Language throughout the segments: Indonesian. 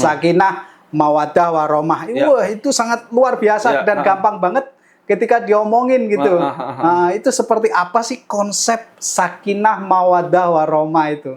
Sakinah, mawaddah, warahmah. Wah, itu sangat luar biasa dan gampang banget ketika diomongin gitu. Nah, itu seperti apa sih konsep sakinah, mawaddah, warahmah itu?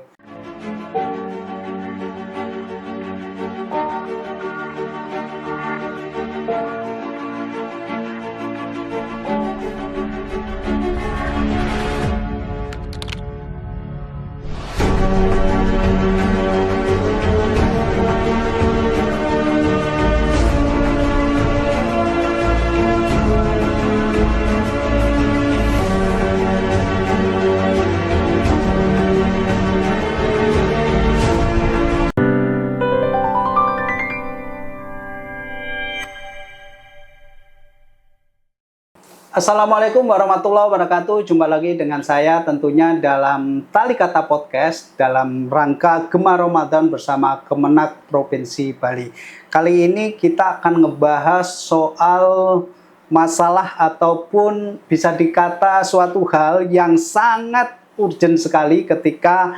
Assalamualaikum warahmatullahi wabarakatuh. Jumpa lagi dengan saya tentunya dalam Tali Kata Podcast dalam rangka Gema Ramadan bersama Kemenak Provinsi Bali. Kali ini kita akan ngebahas soal masalah ataupun bisa dikata suatu hal yang sangat urgent sekali ketika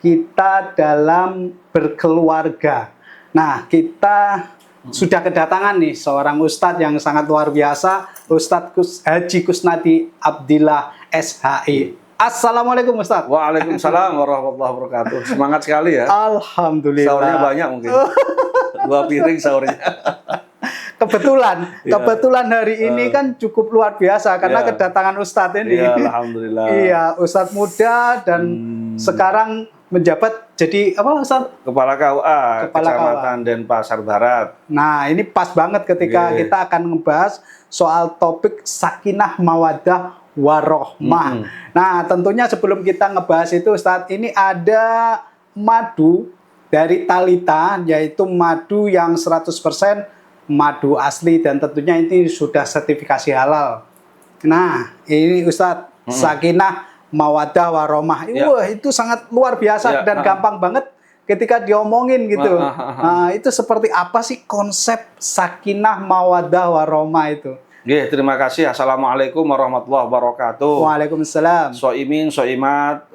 kita dalam berkeluarga. Nah, kita sudah kedatangan nih seorang ustadz yang sangat luar biasa, Ustadz Haji Kusnadi Abdillah SHI. Assalamualaikum Ustadz. Waalaikumsalam warahmatullahi wabarakatuh. Semangat sekali ya. Alhamdulillah. Sahurnya banyak mungkin. 2 piring sahurnya. Kebetulan hari ini kan cukup luar biasa karena kedatangan Ustadz ini. Iya, alhamdulillah. Iya, Ustadz muda dan sekarang menjabat jadi apa Ustadz? Kepala KUA, Kecamatan Denpasar Barat. Nah, ini pas banget ketika kita akan ngebahas soal topik sakinah, mawaddah, warahmah. Nah, tentunya sebelum kita ngebahas itu Ustadz, ini ada madu dari Talita, yaitu madu yang 100% madu asli dan tentunya ini sudah sertifikasi halal. Nah, ini Ustadz, sakinah, mawaddah, warahmah. Wah, itu sangat luar biasa dan gampang banget ketika diomongin gitu. Nah, itu seperti apa sih konsep sakinah, mawaddah, warahmah itu? Terima kasih. Assalamualaikum warahmatullahi wabarakatuh. Waalaikumsalam. Soimin, soimat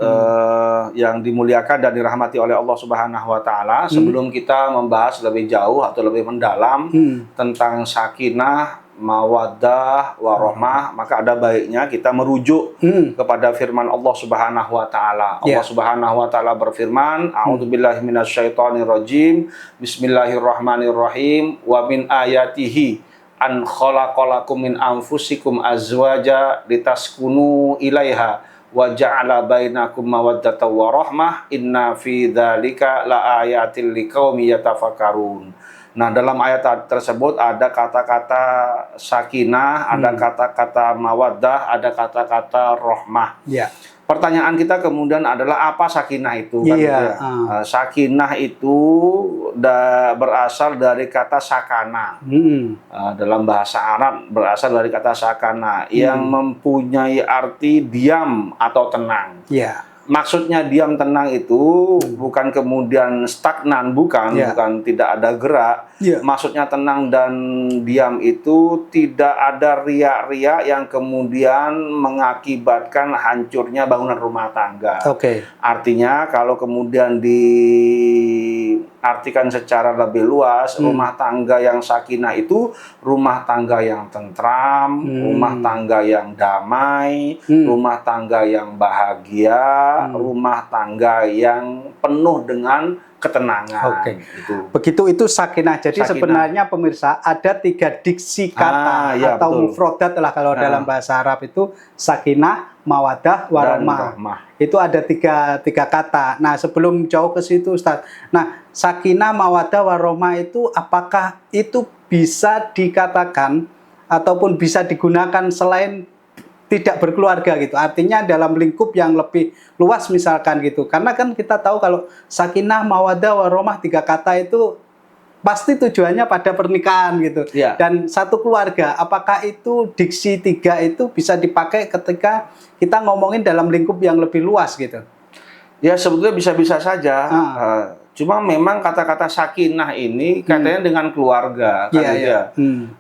yang dimuliakan dan dirahmati oleh Allah Subhanahu wa Ta'ala. Sebelum kita membahas lebih jauh atau lebih mendalam tentang sakinah, mawaddah, warahmah, maka ada baiknya kita merujuk kepada firman Allah Subhanahu wa Ta'ala. Allah Subhanahu wa Ta'ala berfirman, A'udzubillahi minasyaitonirrajim, Bismillahirrahmanirrahim, wa min ayatihi an khalaqalakum min anfusikum azwaja litaskunu ilaiha wa ja'ala bainakum mawaddatan wa rahmah inna fi dzalika laayatil liqaumi yatafakkarun. Nah, dalam ayat tersebut ada kata-kata sakinah, ada kata-kata mawaddah, ada kata-kata rahmah. Pertanyaan kita kemudian adalah apa sakinah itu? Sakinah itu berasal dari kata sakana. Dalam bahasa Arab berasal dari kata sakana yang mempunyai arti diam atau tenang. Maksudnya diam tenang itu bukan kemudian stagnan, bukan tidak ada gerak. Maksudnya tenang dan diam itu tidak ada riak-riak yang kemudian mengakibatkan hancurnya bangunan rumah tangga. Artinya kalau kemudian diartikan secara lebih luas, rumah tangga yang sakinah itu rumah tangga yang tentram, rumah tangga yang damai, rumah tangga yang bahagia, rumah tangga yang penuh dengan ketenangan. Begitu itu sakinah. Jadi sebenarnya pemirsa ada 3 diksi kata atau mufrodat lah kalau dalam bahasa Arab itu sakinah, mawaddah, warahmah. Itu ada tiga kata. Nah, sebelum jauh ke situ Ustaz. Nah, sakinah, mawaddah, warahmah itu apakah itu bisa dikatakan ataupun bisa digunakan selain tidak berkeluarga gitu, artinya dalam lingkup yang lebih luas misalkan gitu, karena kan kita tahu kalau sakinah, mawaddah, warahmah 3 kata itu pasti tujuannya pada pernikahan gitu, dan satu keluarga. Apakah itu diksi 3 itu bisa dipakai ketika kita ngomongin dalam lingkup yang lebih luas gitu? Ya sebetulnya bisa-bisa saja. Cuma memang kata-kata sakinah ini katanya dengan keluarga, kan Iya, gitu iya.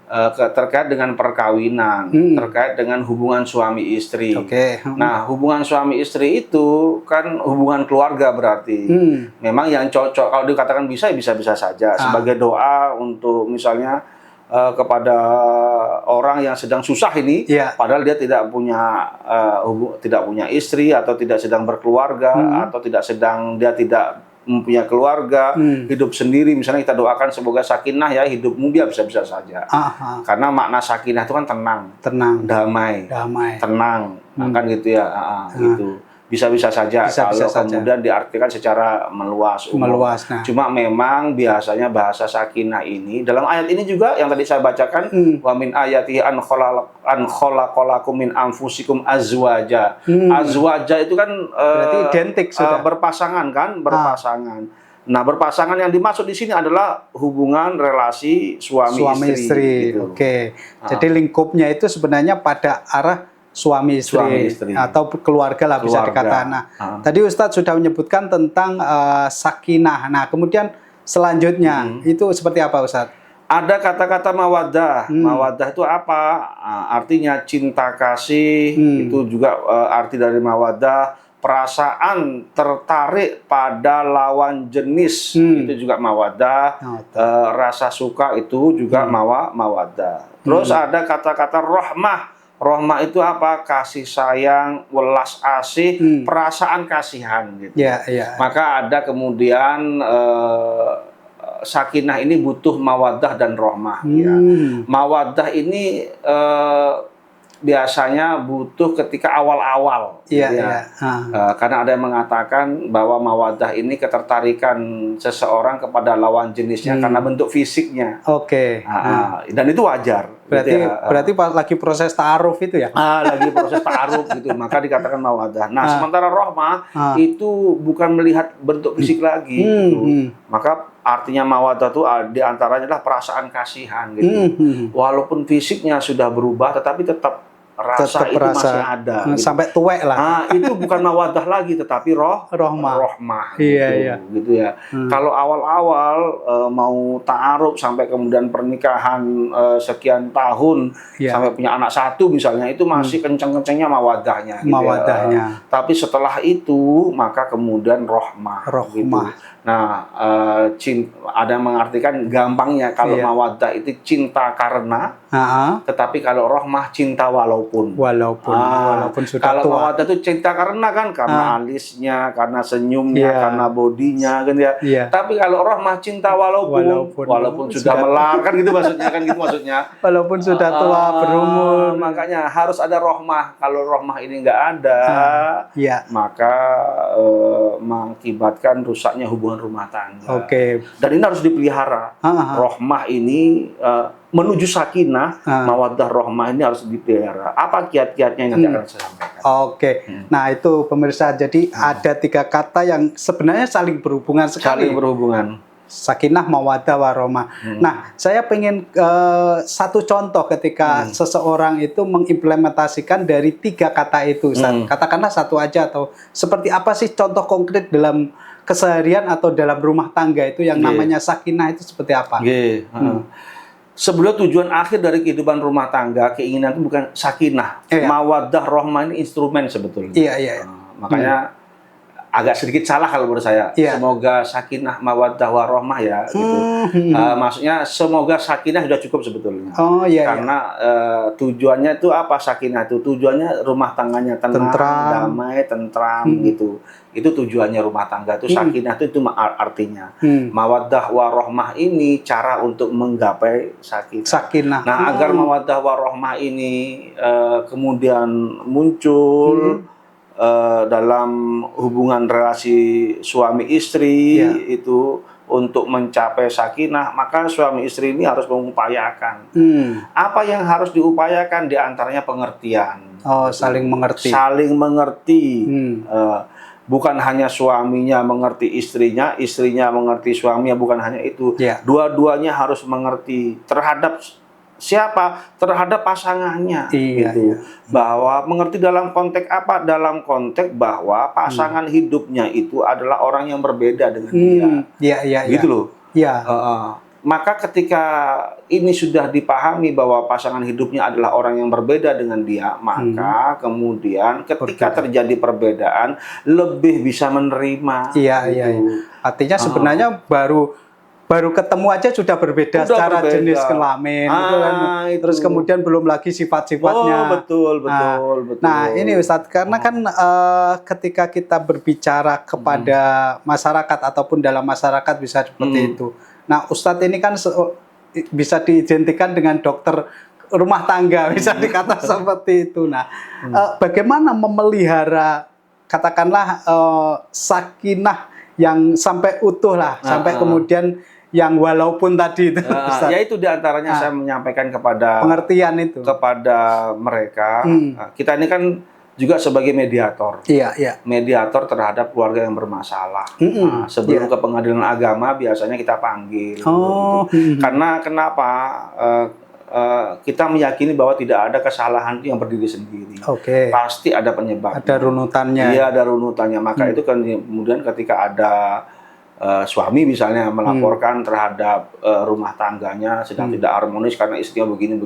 ya. Terkait dengan perkawinan, terkait dengan hubungan suami istri. Oke. Nah, hubungan suami istri itu kan hubungan keluarga berarti. Memang yang cocok kalau dikatakan bisa, ya bisa-bisa saja. Sebagai doa untuk misalnya kepada orang yang sedang susah ini, padahal dia tidak punya istri atau tidak sedang berkeluarga atau dia tidak mempunyai keluarga, hidup sendiri, misalnya kita doakan semoga sakinah ya hidupmu, dia bisa-bisa saja. Karena makna sakinah itu kan tenang, damai, tenang, kan gitu ya, gitu. Bisa-bisa saja kalau kemudian diartikan secara meluas. Nah. Cuma memang biasanya bahasa sakinah ini dalam ayat ini juga yang tadi saya bacakan, wa min ayatihi an khalaqalakum min anfusikum azwaja. Azwaja itu kan berarti identik sudah. Berpasangan kan, berpasangan. Nah, berpasangan yang dimaksud di sini adalah hubungan relasi suami istri. Gitu. Oke. Jadi lingkupnya itu sebenarnya pada arah suami istri atau keluarga lah bisa dikatakan. Nah, tadi Ustadz sudah menyebutkan tentang sakinah. Nah, kemudian selanjutnya itu seperti apa Ustadz? Ada kata-kata mawaddah. Mawaddah itu apa? Artinya cinta kasih. Itu juga arti dari mawaddah. Perasaan tertarik pada lawan jenis itu juga mawaddah. Rasa suka itu juga mawaddah. Terus ada kata-kata rahmah. Rahmah itu apa? Kasih sayang, welas asih, perasaan kasihan gitu. Maka ada kemudian sakinah ini butuh mawaddah dan rahmah. Mawaddah ini biasanya butuh ketika awal-awal. Karena ada yang mengatakan bahwa mawaddah ini ketertarikan seseorang kepada lawan jenisnya karena bentuk fisiknya. Dan itu wajar. Berarti pas lagi proses ta'aruf itu ya? Lagi proses ta'aruf gitu, maka dikatakan mawaddah. Nah, sementara rahmah itu bukan melihat bentuk fisik lagi. Gitu. Maka artinya mawaddah itu diantaranya adalah perasaan kasihan gitu. Walaupun fisiknya sudah berubah, tetapi tetap rasa itu masih ada. Sampai tuwek lah. Itu bukan mawaddah lagi, tetapi rahmah. Gitu ya. Kalau awal-awal mau ta'aruf sampai kemudian pernikahan sekian tahun sampai punya anak satu misalnya, itu masih kenceng-kencengnya mawaddahnya. Gitu tapi setelah itu maka kemudian rahmah. Gitu. Nah, ada yang mengartikan gampangnya kalau mawaddah itu cinta karena, tetapi kalau rahmah cinta walaupun sudah kalau tua. Mawaddah itu cinta karena alisnya, karena senyumnya, karena bodinya kan ya. Tapi kalau rahmah cinta walaupun sudah melar kan gitu maksudnya. Walaupun sudah tua berumur. Makanya harus ada rahmah. Kalau rahmah ini nggak ada, maka mengakibatkan rusaknya hubungan rumah tangga. Dan ini harus dipelihara. Rahmah ini menuju sakinah, mawaddah rahmah ini harus dipelihara. Apa kiat-kiatnya yang nanti akan saya sampaikan. Nah itu pemirsa, jadi ada 3 kata yang sebenarnya saling berhubungan sekali. Sakinah, mawaddah, warahmah. Nah, saya pengen satu contoh ketika seseorang itu mengimplementasikan dari 3 kata itu. Katakanlah satu aja, atau seperti apa sih contoh konkret dalam keseharian atau dalam rumah tangga itu yang namanya sakinah itu seperti apa? Sebenarnya tujuan akhir dari kehidupan rumah tangga, keinginan itu bukan sakinah. Mawaddah rahmah ini instrumen sebetulnya. Makanya agak sedikit salah kalau menurut saya. Semoga sakinah, mawaddah, warahmah ya. Gitu. Maksudnya semoga sakinah sudah cukup sebetulnya. Karena tujuannya itu apa sakinah itu? Tujuannya rumah tangganya tenang, damai, tentram gitu. Itu tujuannya rumah tangga itu. Sakinah itu artinya. Mawaddah, warahmah ini cara untuk menggapai sakinah. Nah, agar mawaddah, warahmah ini kemudian muncul dalam hubungan relasi suami istri itu untuk mencapai sakinah, maka suami istri ini harus mengupayakan. Apa yang harus diupayakan? Di antaranya pengertian. Saling mengerti. Saling mengerti. Bukan hanya suaminya mengerti istrinya, istrinya mengerti suaminya, bukan hanya itu. Dua-duanya harus mengerti terhadap siapa? Terhadap pasangannya. Iya, gitu. iya. Bahwa mengerti dalam konteks apa? Dalam konteks bahwa pasangan hidupnya itu adalah orang yang berbeda dengan dia. Iya, iya, Gitu iya. loh. Iya. Maka ketika ini sudah dipahami bahwa pasangan hidupnya adalah orang yang berbeda dengan dia, maka kemudian ketika terjadi perbedaan lebih bisa menerima. Iya, gitu. iya, iya. Artinya sebenarnya baru ketemu aja sudah berbeda Udah secara berbeda. jenis kelamin gitu kan. itu. Terus kemudian belum lagi sifat-sifatnya. betul. Nah, ini Ustadz, karena kan ketika kita berbicara kepada masyarakat ataupun dalam masyarakat bisa seperti itu. Nah, Ustadz ini kan bisa diidentikan dengan dokter rumah tangga, bisa dikata seperti itu. Nah, bagaimana memelihara, katakanlah, sakinah yang sampai utuh lah, sampai kemudian yang walaupun tadi itu, Ustadz. Ya itu diantaranya saya menyampaikan kepada pengertian itu kepada mereka. Kita ini kan juga sebagai mediator. Iya, iya. Mediator terhadap keluarga yang bermasalah. Sebelum ke pengadilan agama biasanya kita panggil. Gitu. Karena kenapa? Kita meyakini bahwa tidak ada kesalahan itu yang berdiri sendiri. Pasti ada penyebabnya. Ada runutannya. Iya, ada runutannya. Maka itu kan kemudian ketika ada suami misalnya melaporkan terhadap rumah tangganya sedang tidak harmonis karena istrinya begini,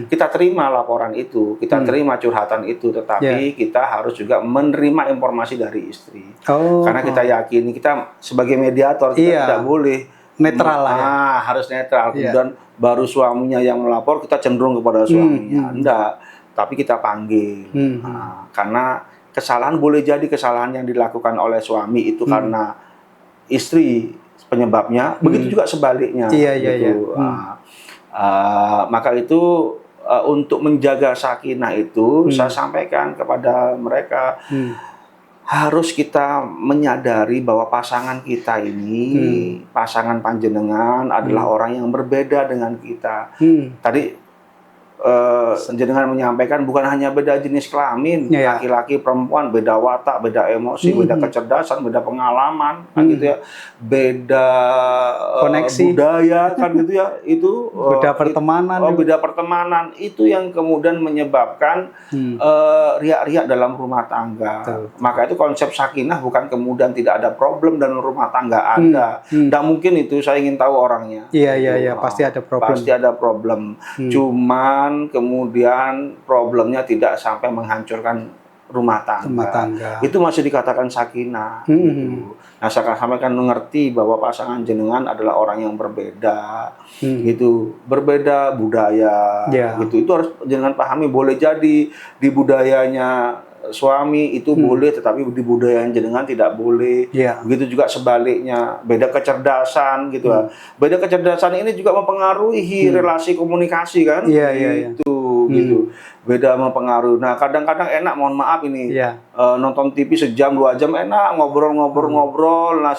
kita terima laporan itu, kita terima curhatan itu, tetapi kita harus juga menerima informasi dari istri. Karena kita yakini kita sebagai mediator kita tidak boleh netral lah ya. Harus netral. Kemudian baru suaminya yang melapor, kita cenderung kepada suaminya. Enggak, tapi kita panggil. Karena kesalahan boleh jadi kesalahan yang dilakukan oleh suami itu karena istri penyebabnya, begitu juga sebaliknya. Gitu. Maka itu untuk menjaga sakinah itu saya sampaikan kepada mereka, harus kita menyadari bahwa pasangan kita ini, pasangan panjenengan adalah orang yang berbeda dengan kita. Tadi jenengan menyampaikan bukan hanya beda jenis kelamin, laki-laki, perempuan, beda watak, beda emosi, beda kecerdasan, beda pengalaman, kan gitu ya, beda koneksi budaya, kan gitu ya, itu beda pertemanan, beda pertemanan, itu yang kemudian menyebabkan riak-riak dalam rumah tangga. Maka itu konsep sakinah bukan kemudian tidak ada problem dalam rumah tangga Anda. Tidak mungkin itu, saya ingin tahu orangnya. Iya, pasti ada problem. Pasti ada problem. Cuman kemudian problemnya tidak sampai menghancurkan rumah tangga. Itu masih dikatakan sakinah. Gitu. Nah, saya sampaikan mengerti bahwa pasangan jenengan adalah orang yang berbeda, gitu, berbeda budaya, gitu. Itu harus jenengan pahami. Boleh jadi di budayanya suami itu boleh, tetapi di budaya jenengan tidak boleh. Begitu juga sebaliknya, beda kecerdasan, gitu. Beda kecerdasan ini juga mempengaruhi relasi komunikasi, kan? Gitu. Beda mempengaruhi. Nah, kadang-kadang enak, mohon maaf ini, nonton TV sejam 2 jam enak, ngobrol. Nah,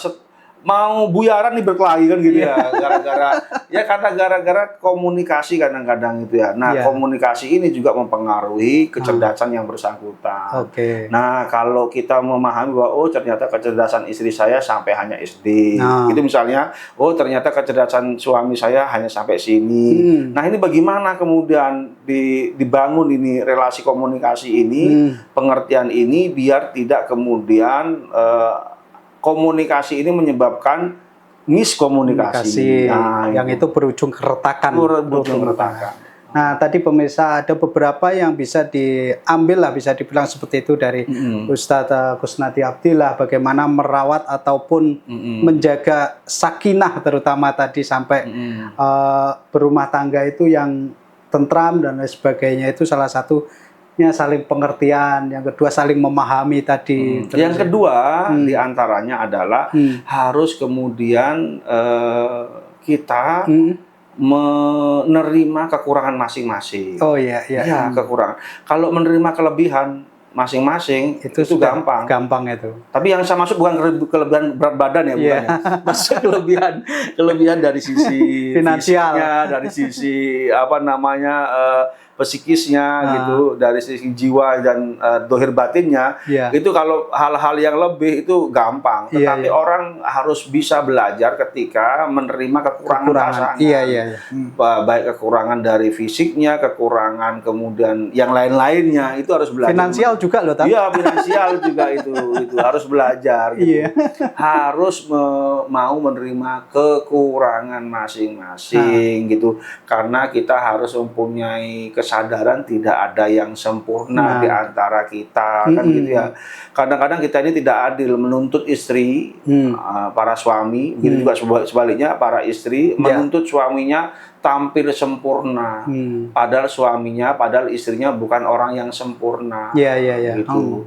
mau buyaran nih berkelahi kan gitu ya, karena gara-gara komunikasi kadang-kadang itu ya. Nah, komunikasi ini juga mempengaruhi kecerdasan yang bersangkutan. Nah, kalau kita memahami bahwa ternyata kecerdasan istri saya sampai hanya SD, itu misalnya, ternyata kecerdasan suami saya hanya sampai sini. Nah, ini bagaimana kemudian dibangun ini relasi komunikasi ini, pengertian ini, biar tidak kemudian komunikasi ini menyebabkan miskomunikasi. Nah, yang itu berujung keretakan. Keretakan. Nah, tadi pemirsa ada beberapa yang bisa diambil lah, bisa dibilang seperti itu dari Ustadz Kusnadi Abdillah, bagaimana merawat ataupun menjaga sakinah, terutama tadi sampai berumah tangga itu yang tentram dan lain sebagainya. Itu salah satunya saling pengertian, yang kedua saling memahami tadi. Yang kedua diantaranya adalah harus kemudian kita menerima kekurangan masing-masing. Kekurangan. Kalau menerima kelebihan masing-masing itu gampang. Itu. Tapi yang saya maksud bukan kelebihan berat badan ya, bukan. Maksud kelebihan dari sisi finansial, dari sisi psikisnya gitu, dari sisi jiwa dan dohir batinnya, itu kalau hal-hal yang lebih itu gampang. Tetapi orang harus bisa belajar ketika menerima kekurangan pasangan. Baik kekurangan dari fisiknya, kekurangan kemudian yang lain-lainnya, itu harus belajar. Finansial juga loh, Iya, finansial juga itu harus belajar gitu. Harus mau menerima kekurangan masing-masing gitu. Karena kita harus mempunyai kesadaran tidak ada yang sempurna di antara kita, kan gitu ya. Kadang-kadang kita ini tidak adil menuntut istri, para suami, gitu juga sebaliknya para istri menuntut suaminya tampil sempurna, padahal istrinya bukan orang yang sempurna, gitu.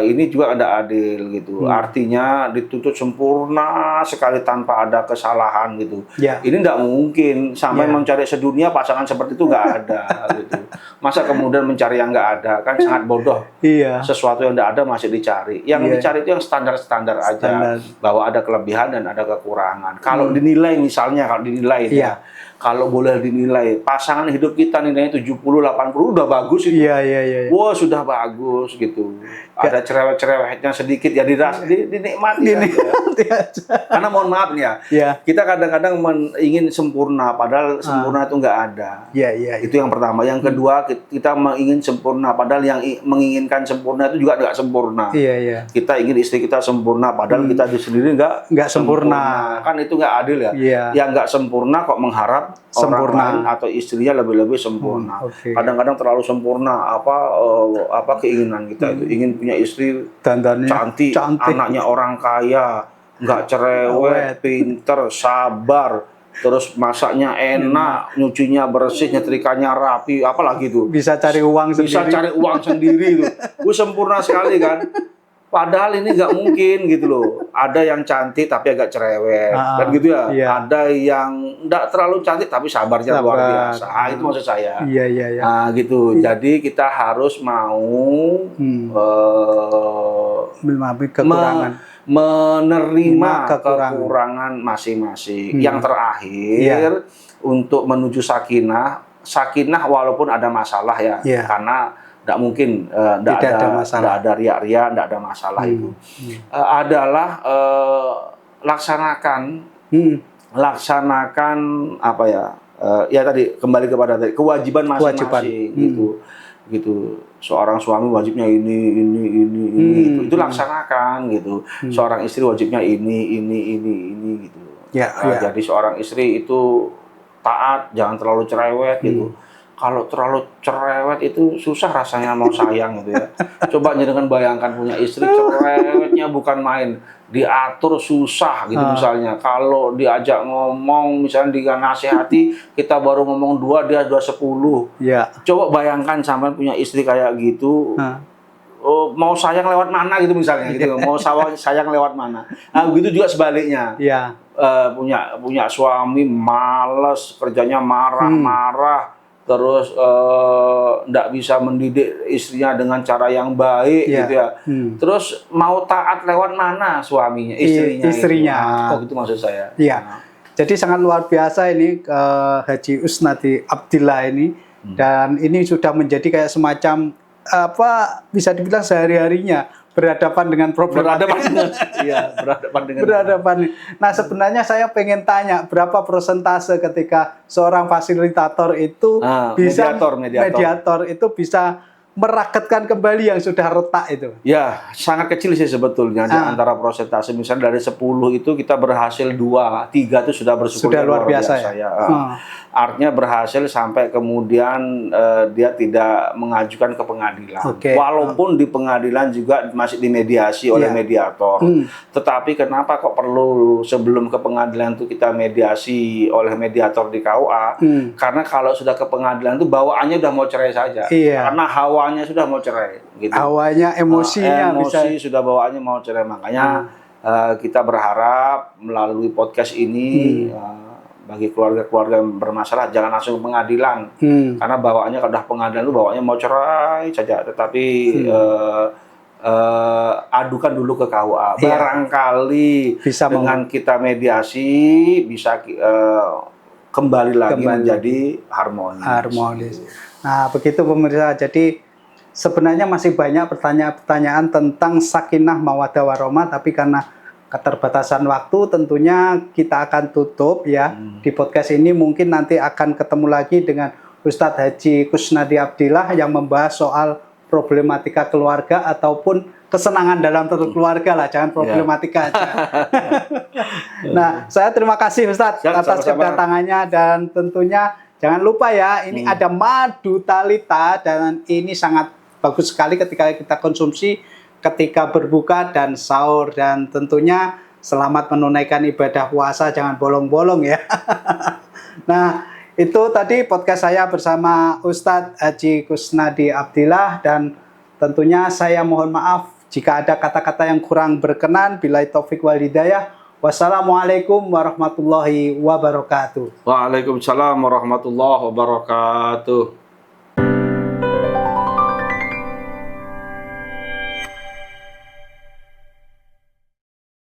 Ini juga ada adil gitu. Artinya dituntut sempurna sekali tanpa ada kesalahan gitu. Ini tidak mungkin sampai mencari sedunia pasangan seperti itu nggak ada gitu. Masa kemudian mencari yang nggak ada, kan sangat bodoh. Sesuatu yang tidak ada masih dicari. Yang dicari itu yang standar-standar aja, bahwa ada kelebihan dan ada kekurangan. Kalau dinilai misalnya, kalau boleh dinilai, pasangan hidup kita nilainya 70-80 udah bagus itu. Wah, sudah bagus gitu. Ada cerewet-cerewetnya sedikit ya dinikmati aja. Karena mohon maaf nih kita kadang-kadang ingin sempurna, padahal sempurna itu nggak ada. Itu yang pertama. Yang kedua, kita ingin sempurna, padahal yang menginginkan sempurna itu juga nggak sempurna. Kita ingin istri kita sempurna, padahal kita sendiri nggak sempurna. Kan itu nggak adil ya. Yang nggak sempurna kok mengharap orang lain atau istrinya lebih-lebih sempurna. Kadang-kadang terlalu sempurna apa keinginan kita itu, ingin punya istri cantik, anaknya orang kaya, nggak cerewet, pinter, sabar, terus masaknya enak, nyucinya bersih, nyetrikanya rapi, apalagi itu. Bisa cari uang sendiri itu. Sempurna sekali kan. Padahal ini nggak mungkin gitu loh. Ada yang cantik tapi agak cerewet, kan gitu ya. Ada yang nggak terlalu cantik tapi sabarnya luar biasa. Itu maksud saya. Gitu. Jadi kita harus mau menerima kekurangan masing-masing. Yang terakhir, untuk menuju sakinah walaupun ada masalah karena tidak mungkin tidak ada riak-riak, tidak ada masalah itu. Adalah laksanakan apa ya? Ya tadi kembali kepada kewajiban masing-masing gitu. Seorang suami wajibnya ini itu laksanakan gitu. Seorang istri wajibnya ini gitu. Jadi seorang istri itu taat, jangan terlalu cerewet gitu. Kalau terlalu cerewet itu susah rasanya mau sayang gitu ya. Coba dengan bayangkan punya istri cerewetnya bukan main, diatur susah gitu misalnya. Kalau diajak ngomong misalnya dia nasihati, kita baru ngomong 2, dia 10. Coba bayangkan sampai punya istri kayak gitu. Mau sayang lewat mana gitu misalnya gitu. Mau sayang lewat mana. Nah, begitu juga sebaliknya. Punya suami malas, kerjanya marah-marah, terus nggak bisa mendidik istrinya dengan cara yang baik gitu ya. Terus mau taat lewat mana suaminya, istrinya. Itu maksud saya. Jadi sangat luar biasa ini Haji Usnadi Abdillah ini, dan ini sudah menjadi kayak semacam apa, bisa dibilang sehari-harinya berhadapan dengan problematika. Berhadapan. Nah, sebenarnya saya pengen tanya, berapa persentase ketika seorang fasilitator itu mediator itu bisa meraketkan kembali yang sudah retak itu? Ya, sangat kecil sih sebetulnya di antara persentase. Misalnya dari 10 itu kita berhasil 2, 3 itu sudah bersyukur. Sudah luar biasa ya. Artinya berhasil sampai kemudian dia tidak mengajukan ke pengadilan. Walaupun di pengadilan juga masih dimediasi oleh mediator. Tetapi kenapa kok perlu sebelum ke pengadilan itu kita mediasi oleh mediator di KUA? Karena kalau sudah ke pengadilan itu bawaannya udah mau cerai saja. Karena hawanya sudah mau cerai. Gitu. Hawanya, emosinya. Emosi sudah bawaannya mau cerai. Makanya kita berharap melalui podcast ini bagi keluarga-keluarga yang bermasalah jangan langsung ke pengadilan. Karena bawaannya kalau udah pengadilan itu bawaannya mau cerai saja. Tetapi adukan dulu ke KUA. Barangkali bisa dengan kita mediasi bisa kembali lagi menjadi harmonis. Nah, begitu pemirsa. Jadi sebenarnya masih banyak pertanyaan-pertanyaan tentang sakinah mawaddah warahmah, tapi karena keterbatasan waktu tentunya kita akan tutup ya di podcast ini. Mungkin nanti akan ketemu lagi dengan Ustadz Haji Kusnadi Abdillah yang membahas soal problematika keluarga ataupun kesenangan dalam keluarga lah, jangan problematika aja. Nah, saya terima kasih Ustadz atas kedatangannya, dan tentunya jangan lupa ya, ini ada madu talita dan ini sangat bagus sekali ketika kita konsumsi ketika berbuka dan sahur, dan tentunya selamat menunaikan ibadah puasa, jangan bolong-bolong ya. Nah, itu tadi podcast saya bersama Ustadz Haji Kusnadi Abdillah, dan tentunya saya mohon maaf jika ada kata-kata yang kurang berkenan. Billahi taufik wal hidayah. Wassalamualaikum warahmatullahi wabarakatuh. Waalaikumsalam warahmatullahi wabarakatuh.